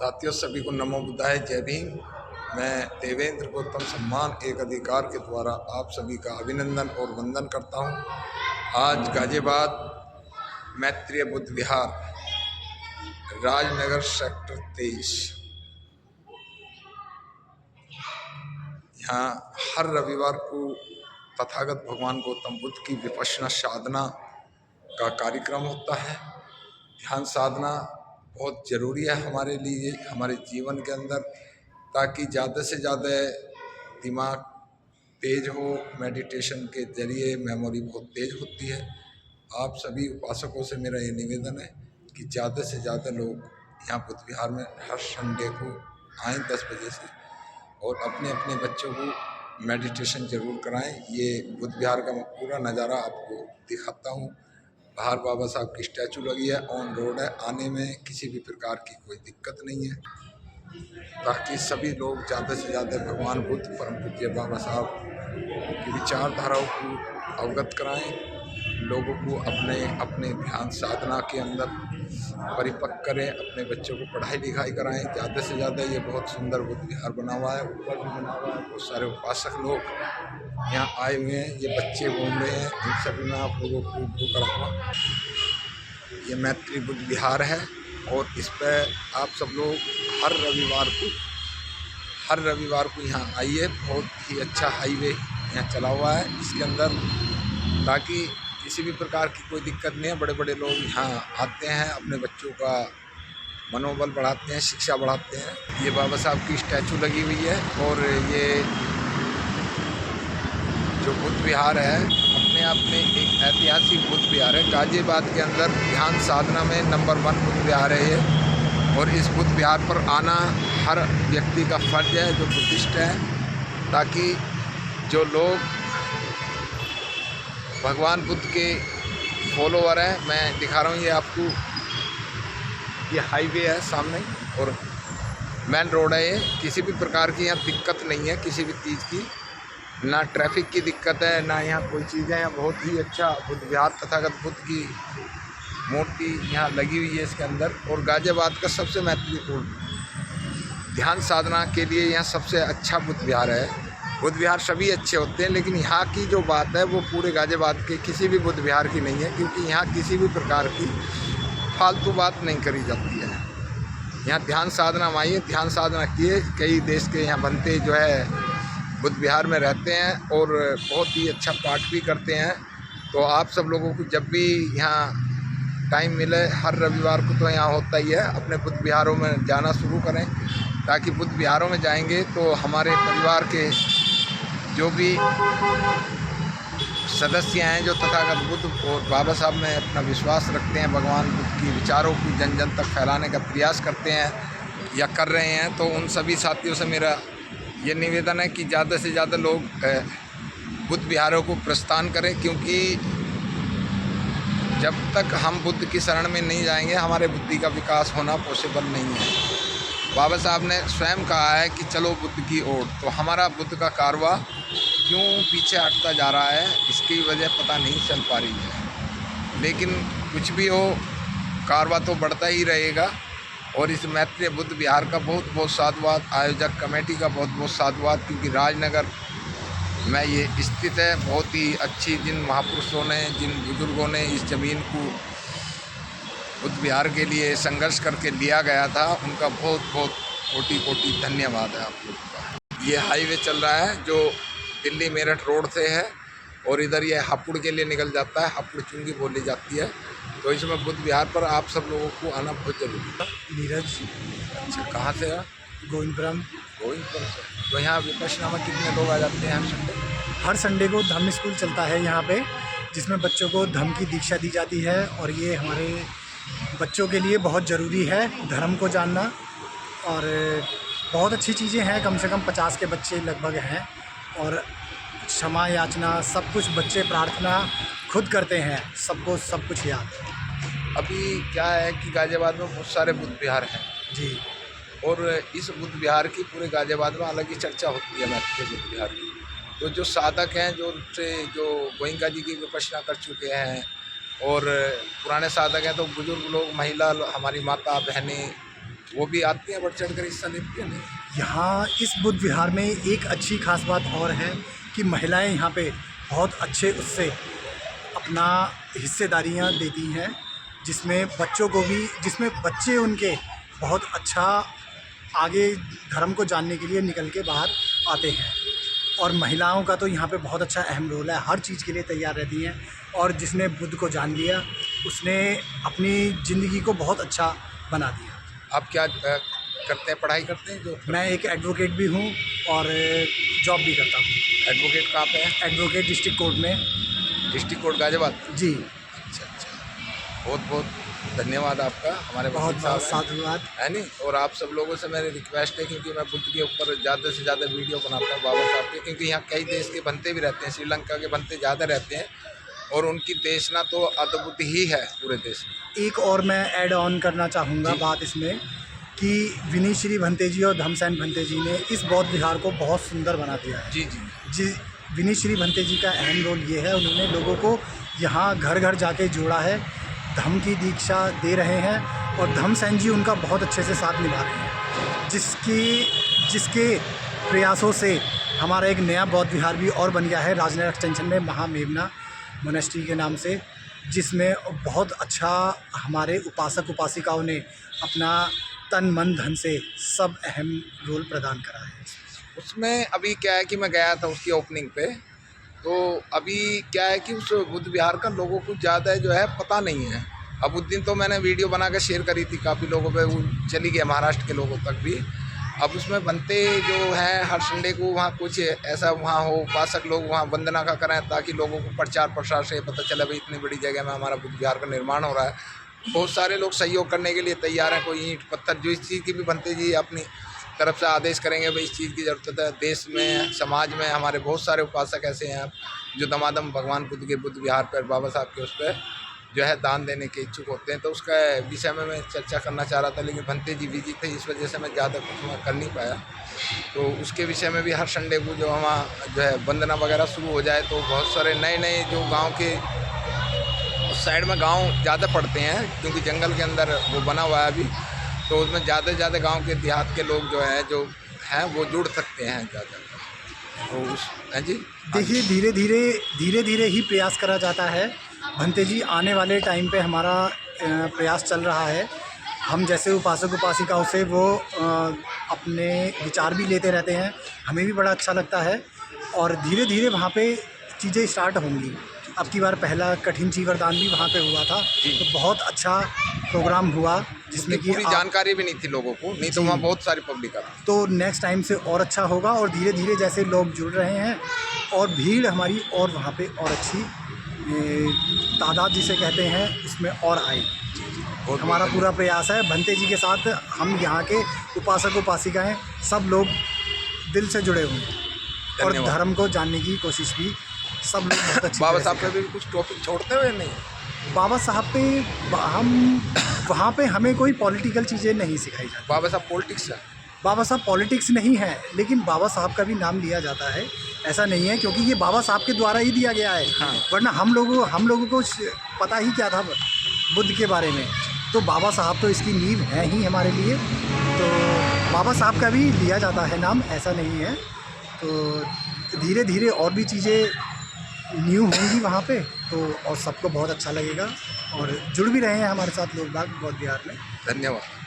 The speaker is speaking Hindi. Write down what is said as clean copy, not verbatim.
साथियों, सभी को नमो बुद्धाय, जय भीम। मैं देवेंद्र गौतम सम्मान एक अधिकार के द्वारा आप सभी का अभिनंदन और वंदन करता हूं। आज गाजियाबाद मैत्रेय बुद्ध विहार, राजनगर सेक्टर 23, यहाँ हर रविवार को तथागत भगवान गौतम बुद्ध की विपश्यना साधना का कार्यक्रम होता है। ध्यान साधना बहुत ज़रूरी है हमारे लिए, हमारे जीवन के अंदर, ताकि ज़्यादा से ज़्यादा दिमाग तेज हो। मेडिटेशन के जरिए मेमोरी बहुत तेज होती है। आप सभी उपासकों से मेरा ये निवेदन है कि ज़्यादा से ज़्यादा लोग यहाँ बुद्ध विहार में हर संडे को आएँ 10 बजे से, और अपने अपने बच्चों को मेडिटेशन ज़रूर कराएं। ये बुद्ध विहार का मैं पूरा नज़ारा आपको दिखाता हूँ। बाहर बाबा साहब की स्टैचू लगी है, ऑन रोड है, आने में किसी भी प्रकार की कोई दिक्कत नहीं है, ताकि सभी लोग ज़्यादा से ज़्यादा भगवान बुद्ध परम पूज्य बाबा साहब की विचारधाराओं को अवगत कराएं, लोगों को अपने अपने ध्यान साधना के अंदर परिपक्व करें, अपने बच्चों को पढ़ाई लिखाई कराएं ज़्यादा से ज़्यादा। ये बहुत सुंदर बुद्ध विहार बना हुआ है, ऊपर भी बना हुआ है, बहुत सारे उपासक लोग यहाँ आए हुए हैं, ये बच्चे घूम रहे हैं, इन सभी में आप लोगों को रूबरू कराऊंगा। ये मैत्रेय बुद्ध विहार है और इस पर आप सब लोग हर रविवार को यहाँ आइए। बहुत ही अच्छा हाईवे यहाँ चला हुआ है इसके अंदर, ताकि किसी भी प्रकार की कोई दिक्कत नहीं है। बड़े बड़े लोग यहाँ आते हैं, अपने बच्चों का मनोबल बढ़ाते हैं, शिक्षा बढ़ाते हैं। ये बाबा साहब की स्टैचू लगी हुई है, और ये जो बुद्ध विहार है अपने आप में एक ऐतिहासिक बुद्ध विहार है। गाजियाबाद के अंदर ध्यान साधना में नंबर 1 बुद्ध विहार है ये, और इस बुद्ध विहार पर आना हर व्यक्ति का फर्ज है जो बुद्धिस्ट है, ताकि जो लोग भगवान बुद्ध के फॉलोवर हैं, मैं दिखा रहा हूँ ये आपको, ये हाईवे है सामने और मेन रोड है ये। किसी भी प्रकार की यहाँ दिक्कत नहीं है, किसी भी चीज़ की, ना ट्रैफिक की दिक्कत है, ना यहाँ कोई चीज़ें हैं। बहुत ही अच्छा बुद्ध विहार, तथागत बुद्ध की मूर्ति यहाँ लगी हुई है इसके अंदर। और गाजियाबाद का सबसे महत्वपूर्ण ध्यान साधना के लिए यहाँ सबसे अच्छा बुद्ध विहार है। बुद्ध विहार सभी अच्छे होते हैं, लेकिन यहाँ की जो बात है वो पूरे गाजियाबाद के किसी भी बुद्ध विहार की नहीं है, क्योंकि यहाँ किसी भी प्रकार की फालतू बात नहीं करी जाती है। यहाँ ध्यान साधना में आइए, ध्यान साधना किए। कई देश के यहाँ बनते जो है बुद्ध विहार में रहते हैं और बहुत ही अच्छा पाठ भी करते हैं। तो आप सब लोगों को जब भी यहाँ टाइम मिले, हर रविवार को तो यहाँ होता ही है, अपने बुद्ध विहारों में जाना शुरू करें, ताकि बुद्ध विहारों में जाएंगे तो हमारे परिवार के जो भी सदस्य हैं, जो तथागत बुद्ध और बाबा साहब में अपना विश्वास रखते हैं, भगवान बुद्ध की विचारों को जन जन तक फैलाने का प्रयास करते हैं या कर रहे हैं, तो उन सभी साथियों से मेरा ये निवेदन है कि ज़्यादा से ज़्यादा लोग बुद्ध विहारों को प्रस्थान करें, क्योंकि जब तक हम बुद्ध की शरण में नहीं जाएंगे, हमारे बुद्धि का विकास होना पॉसिबल नहीं है। बाबा साहब ने स्वयं कहा है कि चलो बुद्ध की ओर, तो हमारा बुद्ध का कारवा क्यों पीछे हटता जा रहा है, इसकी वजह पता नहीं चल पा रही है। लेकिन कुछ भी हो, कारवा तो बढ़ता ही रहेगा। और इस मैत्रेय बुद्ध विहार का बहुत बहुत साधुवाद, आयोजक कमेटी का बहुत बहुत साधुवाद, क्योंकि राजनगर में ये स्थित है। बहुत ही अच्छी, जिन महापुरुषों ने, जिन बुजुर्गों ने इस ज़मीन को बुद्ध विहार के लिए संघर्ष करके लिया गया था, उनका बहुत बहुत कोटि कोटि धन्यवाद है आप लोगों का। ये हाईवे चल रहा है जो दिल्ली मेरठ रोड से है, और इधर ये हापुड़ के लिए निकल जाता है, हापुड़ चुंगी बोली जाती है। तो इसमें बुद्ध विहार पर आप सब लोगों को आना बहुत जरूरी है। नीरज। अच्छा, कहाँ से है? गोविंदपुरम से। तो यहाँ विपश्यना में कितने लोग आ जाते हैं हर संडे? हर संडे को धम्म स्कूल चलता है यहाँ पे, जिसमें बच्चों को धम्म की दीक्षा दी जाती है, और ये हमारे बच्चों के लिए बहुत ज़रूरी है धर्म को जानना। और बहुत अच्छी चीज़ें हैं, कम से कम 50 के बच्चे लगभग हैं, और क्षमा याचना सब कुछ, बच्चे प्रार्थना खुद करते हैं, सबको सब कुछ याद है। अभी क्या है कि गाजियाबाद में बहुत सारे बुद्ध विहार हैं जी, और इस बुद्ध विहार की पूरे गाजियाबाद में अलग ही चर्चा होती है मैत्रेय बुद्ध विहार की। तो जो साधक हैं, जो गोइंका जी की विपश्यना कर चुके हैं, और पुराने साधक हैं, तो बुजुर्ग लोग, महिला, हमारी माता बहनें, वो भी आती हैं बढ़ चढ़ कर हिस्सा लेती हैं नहीं? यहाँ इस बुद्ध विहार में एक अच्छी खास बात और है कि महिलाएं यहाँ पे बहुत अच्छे उससे अपना हिस्सेदारियाँ देती हैं, जिसमें बच्चे उनके बहुत अच्छा आगे धर्म को जानने के लिए निकल के बाहर आते हैं। और महिलाओं का तो यहाँ पे बहुत अच्छा अहम रोल है, हर चीज़ के लिए तैयार रहती हैं। और जिसने बुद्ध को जान लिया उसने अपनी ज़िंदगी को बहुत अच्छा बना दिया। आप क्या करते हैं, पढ़ाई करते हैं? जो मैं एक एडवोकेट भी हूँ और जॉब भी करता हूँ। एडवोकेट कहाँ पे हैं? एडवोकेट डिस्ट्रिक्ट कोर्ट में। District court Ghaziabad? जी। अच्छा अच्छा, बहुत बहुत धन्यवाद आपका, हमारे बहुत वकील बहुत साहब हैं, साधुवाद। है नहीं? और आप सब लोगों से मेरी रिक्वेस्ट है, क्योंकि मैं बुद्ध के ऊपर ज़्यादा से ज़्यादा वीडियो बनाता हूँ बाबा साहब के, क्योंकि यहाँ कई देश के बनते भी रहते हैं, श्रीलंका के बनते ज़्यादा रहते हैं और उनकी देशना तो अद्भुत ही है पूरे देश में। एक और मैं ऐड ऑन करना चाहूँगा जी। बात इसमें कि विनीत श्री भंते जी और धम्मसेन भंते जी ने इस बौद्ध विहार को बहुत सुंदर बना दिया है। जी जी जी, विनीत श्री भंते जी का अहम रोल ये है, उन्होंने लोगों को यहाँ घर घर जाके जोड़ा है, धम्म की दीक्षा दे रहे हैं और धम्मसेन जी उनका बहुत अच्छे से साथ निभा रहे हैं, जिसके प्रयासों से हमारा एक नया बौद्ध विहार भी और बन गया है राजनगर एक्सटेंशन में, महामेवना मोनेस्ट्री के नाम से, जिसमें बहुत अच्छा हमारे उपासक उपासिकाओं ने अपना तन मन धन से सब अहम रोल प्रदान करा है। उसमें अभी क्या है कि मैं गया था उसकी ओपनिंग पे, तो अभी क्या है कि उस बुद्ध विहार का लोगों को ज़्यादा जो है पता नहीं है। अब उस दिन तो मैंने वीडियो बना कर शेयर करी थी, काफ़ी लोगों पे वो चली गई, महाराष्ट्र के लोगों तक भी। अब उसमें बनते जो हैं हर संडे को वहाँ कुछ ऐसा वहाँ हो, उपासक लोग वहाँ वंदना का करें, ताकि लोगों को प्रचार प्रसार से पता चले भाई इतनी बड़ी जगह में हमारा बुद्ध विहार का निर्माण हो रहा है। बहुत सारे लोग सहयोग करने के लिए तैयार हैं, कोई ईंट पत्थर जो इस चीज़ की भी बनते जी अपनी तरफ से आदेश करेंगे भाई इस चीज़ की ज़रूरत है। देश में समाज में हमारे बहुत सारे उपासक ऐसे हैं जो दमादम भगवान बुद्ध के बुद्ध विहार पर बाबा साहब के उस पर जो है दान देने के इच्छुक होते हैं। तो उसका विषय में मैं चर्चा करना चाह रहा था, लेकिन भंते जी बिजी थे, इस वजह से मैं ज़्यादा कुछ मैं कर नहीं पाया। तो उसके विषय में भी हर संडे को जो वहाँ जो है वंदना वगैरह शुरू हो जाए, तो बहुत सारे नए नए जो गाँव के उस साइड में गांव ज़्यादा पड़ते हैं, क्योंकि जंगल के अंदर वो बना हुआ है अभी, तो उसमें ज़्यादा से ज़्यादा गाँव के देहात के लोग जो हैं वो जुड़ सकते हैं ज़्यादा। तो उस हैं जी, देखिए धीरे धीरे ही प्रयास करा जाता है भंते जी। आने वाले टाइम पे हमारा प्रयास चल रहा है, हम जैसे उपासक उपासिकाओं से वो अपने विचार भी लेते रहते हैं, हमें भी बड़ा अच्छा लगता है और धीरे धीरे वहाँ पे चीज़ें स्टार्ट होंगी। अब की बार पहला कठिन चीवरदान भी वहाँ पे हुआ था, तो बहुत अच्छा प्रोग्राम हुआ, जिसमें कि पूरी जानकारी भी नहीं थी लोगों को, नहीं तो वहाँ बहुत सारी पब्लिक आती। तो नेक्स्ट टाइम से और अच्छा होगा और धीरे धीरे जैसे लोग जुड़ रहे हैं और भीड़ हमारी और वहाँ पे और अच्छी तादाद जिसे कहते हैं उसमें और आई। हमारा पूरा प्रयास है भंते जी के साथ, हम यहाँ के उपासक उपासिकाएँ सब लोग दिल से जुड़े हुए हैं और धर्म को जानने की कोशिश भी सब लोग बहुत अच्छी। बाबा साहब पे भी कुछ टॉपिक छोड़ते हुए नहीं? बाबा साहब पे हम वहाँ पे हमें कोई पॉलिटिकल चीज़ें नहीं सिखाई जाती। बाबा साहब पॉलिटिक्स है? बाबा साहब पॉलिटिक्स नहीं है, लेकिन बाबा साहब का भी नाम लिया जाता है, ऐसा नहीं है, क्योंकि ये बाबा साहब के द्वारा ही दिया गया है। हाँ। वरना हम लोगों को पता ही क्या था बुद्ध के बारे में। तो बाबा साहब तो इसकी नींव है ही हमारे लिए, तो बाबा साहब का भी लिया जाता है नाम, ऐसा नहीं है। तो धीरे धीरे और भी चीज़ें न्यू होंगी वहाँ पे, तो और सबको बहुत अच्छा लगेगा और जुड़ भी रहे हैं हमारे साथ लोग बाग बौद्ध विहार में। धन्यवाद।